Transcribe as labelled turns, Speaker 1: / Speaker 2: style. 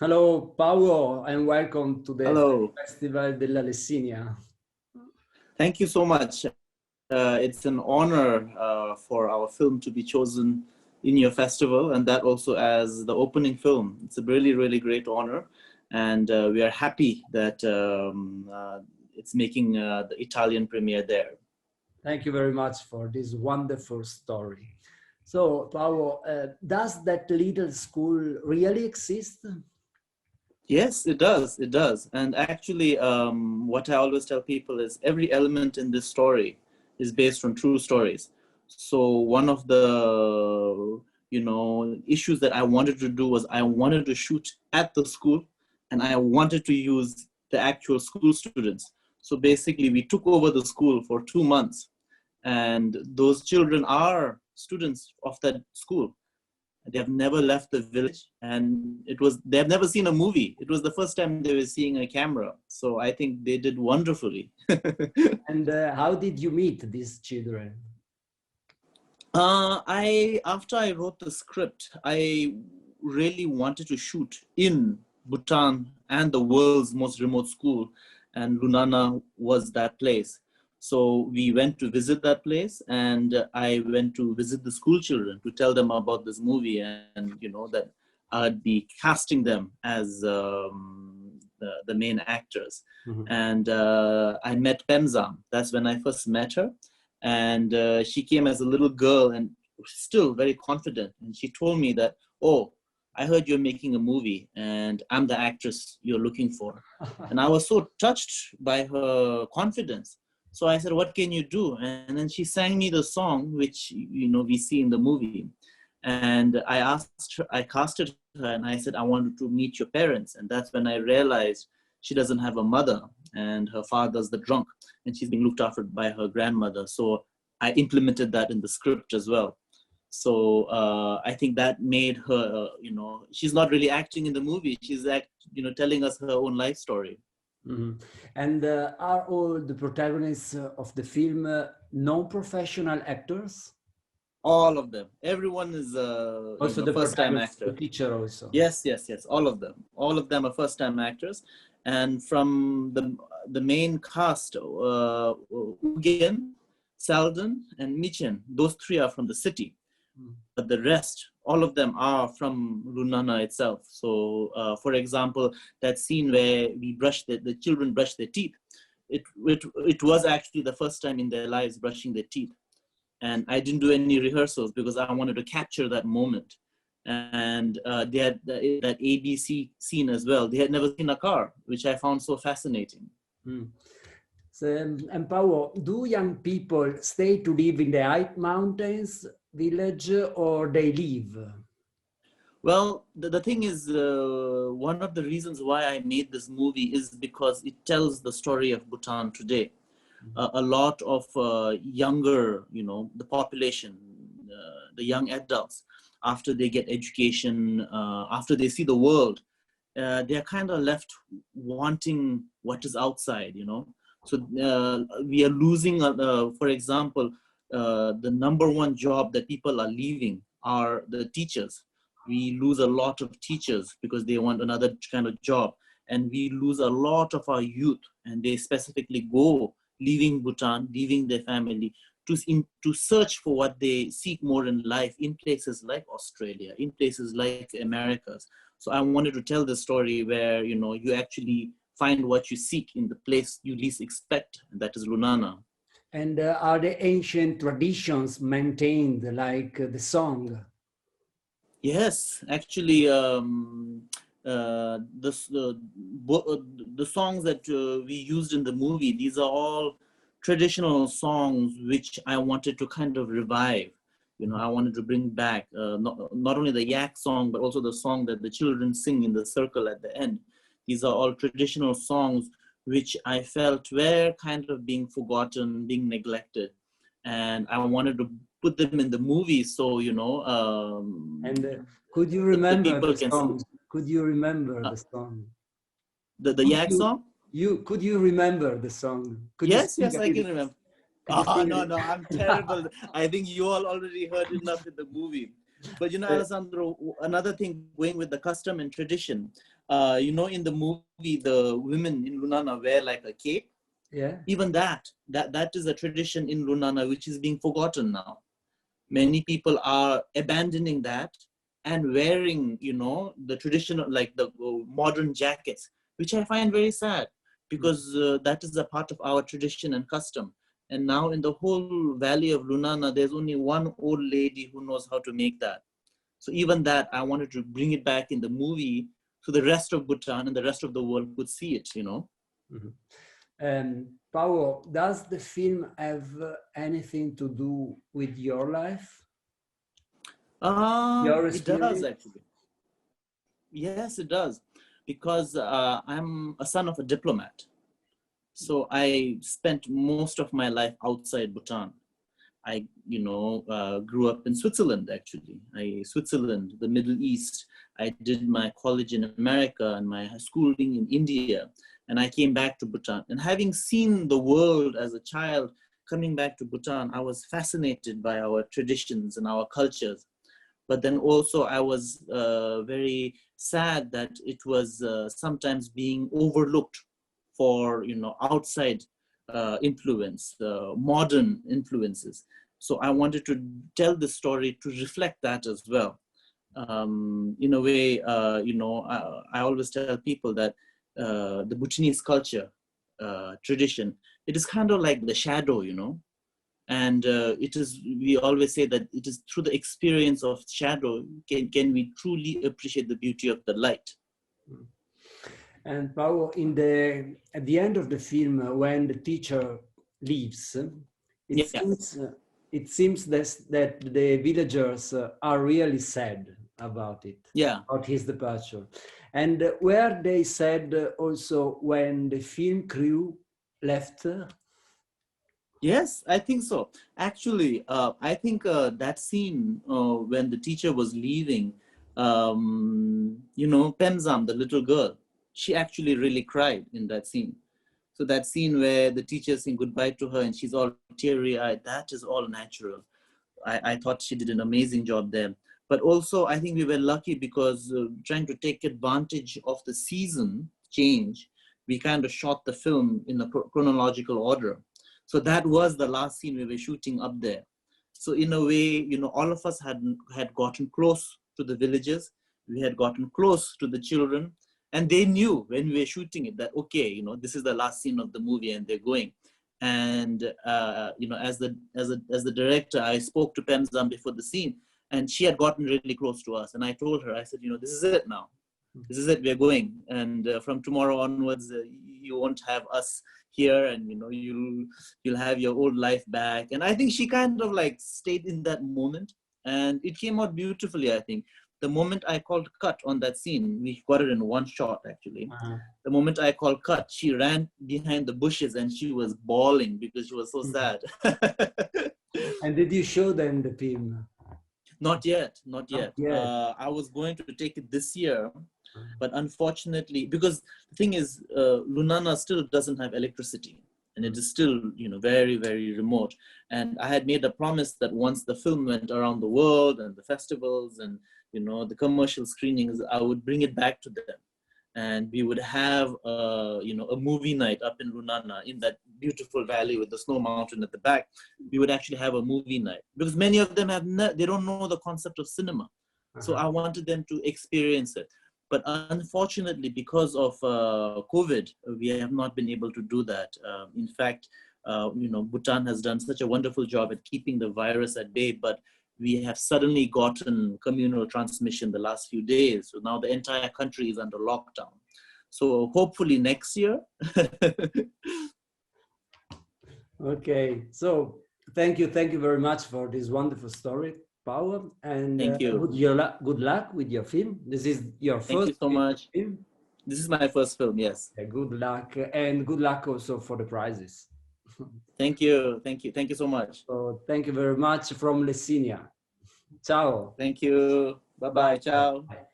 Speaker 1: Hello, Pawo, and welcome to the
Speaker 2: Hello.
Speaker 1: Festival della Lessinia.
Speaker 2: Thank you so much. It's an honor for our film to be chosen in your festival, and that also as the opening film. It's a really, really great honor, and we are happy that it's making the Italian premiere there.
Speaker 1: Thank you very much for this wonderful story. So, Pawo, does that little school really exist?
Speaker 2: Yes, it does. It does. And actually, what I always tell people is every element in this story is based on true stories. So one of the, issues that I wanted to do was I wanted to shoot at the school, and I wanted to use the actual school students. So basically, we took over the school for 2 months, and those children are students of that school. They have never left the village, and they have never seen a movie. It was the first time they were seeing a camera. So I think they did wonderfully.
Speaker 1: And how did you meet these children?
Speaker 2: After I wrote the script, I really wanted to shoot in Bhutan and the world's most remote school, and Lunana was that place. So we went to visit that place, and I went to visit the school children to tell them about this movie, and that I'd be casting them as the main actors. Mm-hmm. And I met Pemzam. That's when I first met her, and she came as a little girl and still very confident. And she told me that, "Oh, I heard you're making a movie, and I'm the actress you're looking for." And I was so touched by her confidence. So I said, "What can you do?" And then she sang me the song, which, we see in the movie. And I casted her, and I said, "I wanted to meet your parents." And that's when I realized she doesn't have a mother, and her father's the drunk, and she's being looked after by her grandmother. So I implemented that in the script as well. So I think that made her, she's not really acting in the movie. She's telling us her own life story.
Speaker 1: Mm-hmm. And are all the protagonists of the film non-professional actors?
Speaker 2: All of them. Everyone is
Speaker 1: also the
Speaker 2: first-time actor.
Speaker 1: The teacher also.
Speaker 2: Yes. All of them. All of them are first-time actors. And from the main cast, Ugyen, Salden, and Michen, those three are from the city. But the rest, all of them are from Lunana itself. So, for example, that scene where the children brush their teeth, it was actually the first time in their lives brushing their teeth. And I didn't do any rehearsals because I wanted to capture that moment. And they had that ABC scene as well. They had never seen a car, which I found so fascinating.
Speaker 1: So, and Pawo, do young people stay to live in the high mountains village or they leave?
Speaker 2: Well, the thing is, one of the reasons why I made this movie is because it tells the story of Bhutan today. A lot of younger, the population, the young adults, after they get education, after they see the world, they're kind of left wanting what is outside, So we are losing, for example, the number one job that people are leaving are the teachers. We lose a lot of teachers because they want another kind of job. And we lose a lot of our youth, and they specifically go leaving Bhutan, leaving their family to search for what they seek more in life in places like Australia, in places like Americas. So I wanted to tell the story where, you actually find what you seek in the place you least expect, and that is Lunana.
Speaker 1: And are the ancient traditions maintained, like the song?
Speaker 2: Yes, actually, the songs that we used in the movie, these are all traditional songs which I wanted to kind of revive. I wanted to bring back not only the YAK song, but also the song that the children sing in the circle at the end. These are all traditional songs which I felt were kind of being forgotten, being neglected. And I wanted to put them in the movie, so
Speaker 1: and could you remember the song? Could you remember the song?
Speaker 2: The YAK song?
Speaker 1: Could you remember the song?
Speaker 2: Yes, I can remember. No, I'm terrible. I think you all already heard enough in the movie. But Alessandro, another thing, going with the custom and tradition, you know, in the movie, the women in Lunana wear like a cape.
Speaker 1: Yeah.
Speaker 2: Even that is a tradition in Lunana, which is being forgotten now. Many people are abandoning that and wearing, you know, the traditional, like the modern jackets, which I find very sad, because that is a part of our tradition and custom. And now in the whole valley of Lunana, there's only one old lady who knows how to make that. So even that, I wanted to bring it back in the movie so the rest of Bhutan and the rest of the world could see it, you know.
Speaker 1: Pawo, does the film have anything to do with your life? Your
Speaker 2: It does,
Speaker 1: experience?
Speaker 2: actually. Yes, it does. Because I'm a son of a diplomat. So I spent most of my life outside Bhutan. I, you know, grew up in Switzerland, actually. Switzerland, the Middle East. I did my college in America and my schooling in India. And I came back to Bhutan. And having seen the world as a child, coming back to Bhutan, I was fascinated by our traditions and our cultures. But then also I was very sad that it was sometimes being overlooked for, you know, outside influence, modern influences. So I wanted to tell the story to reflect that as well. In a way, you know, I always tell people that the Bhutanese culture, tradition, it is kind of like the shadow, you know. And it is, we always say that it is through the experience of shadow can we truly appreciate the beauty of the light.
Speaker 1: And Paolo, at the end of the film, when the teacher leaves, it seems that the villagers are really sad about it, about his departure. And were they sad also when the film crew left?
Speaker 2: Yes, I think so. Actually, I think that scene when the teacher was leaving, you know, Pemzam, the little girl, she actually really cried in that scene. So that scene where the teacher is saying goodbye to her and she's all teary-eyed, that is all natural. I thought she did an amazing job there. But also, I think we were lucky because trying to take advantage of the season change, we kind of shot the film in a chronological order. So that was the last scene we were shooting up there. So in a way, you know, all of us had gotten close to the villagers. We had gotten close to the children. And they knew when we were shooting it that, okay, you know, this is the last scene of the movie and they're going. And, you know, as the director, I spoke to Pemzam before the scene and she had gotten really close to us. And I told her, I said, you know, this is it now. This is it, we're going. And from tomorrow onwards, you won't have us here and, you know, you'll have your old life back. And I think she kind of like stayed in that moment and it came out beautifully, I think. The moment I called cut on that scene, we got it in one shot actually. The moment I called cut, she ran behind the bushes and she was bawling because she was so sad.
Speaker 1: And did you show them the film?
Speaker 2: Not yet, not yet. I was going to take it this year, but unfortunately, because the thing is, Lunana still doesn't have electricity and it is still, you know, very, very remote. And I had made a promise that once the film went around the world and the festivals and, you know, the commercial screenings, I would bring it back to them. And we would have, you know, a movie night up in Lunana in that beautiful valley with the snow mountain at the back. We would actually have a movie night because many of them they don't know the concept of cinema. So I wanted them to experience it. But unfortunately, because of COVID, we have not been able to do that. In fact, you know, Bhutan has done such a wonderful job at keeping the virus at bay, but we have suddenly gotten communal transmission the last few days. So now the entire country is under lockdown. So hopefully next year.
Speaker 1: Okay, so thank you very much for this wonderful story, Pawo, and
Speaker 2: thank you.
Speaker 1: Good luck with your film. This is your first.
Speaker 2: Thank you so much. Film? This is my first film, yes.
Speaker 1: Yeah, good luck, and good luck also for the prizes.
Speaker 2: Thank you, thank you, thank you so much.
Speaker 1: So thank you very much from Lessinia. Ciao.
Speaker 2: Thank you. Bye-bye. Ciao. Bye.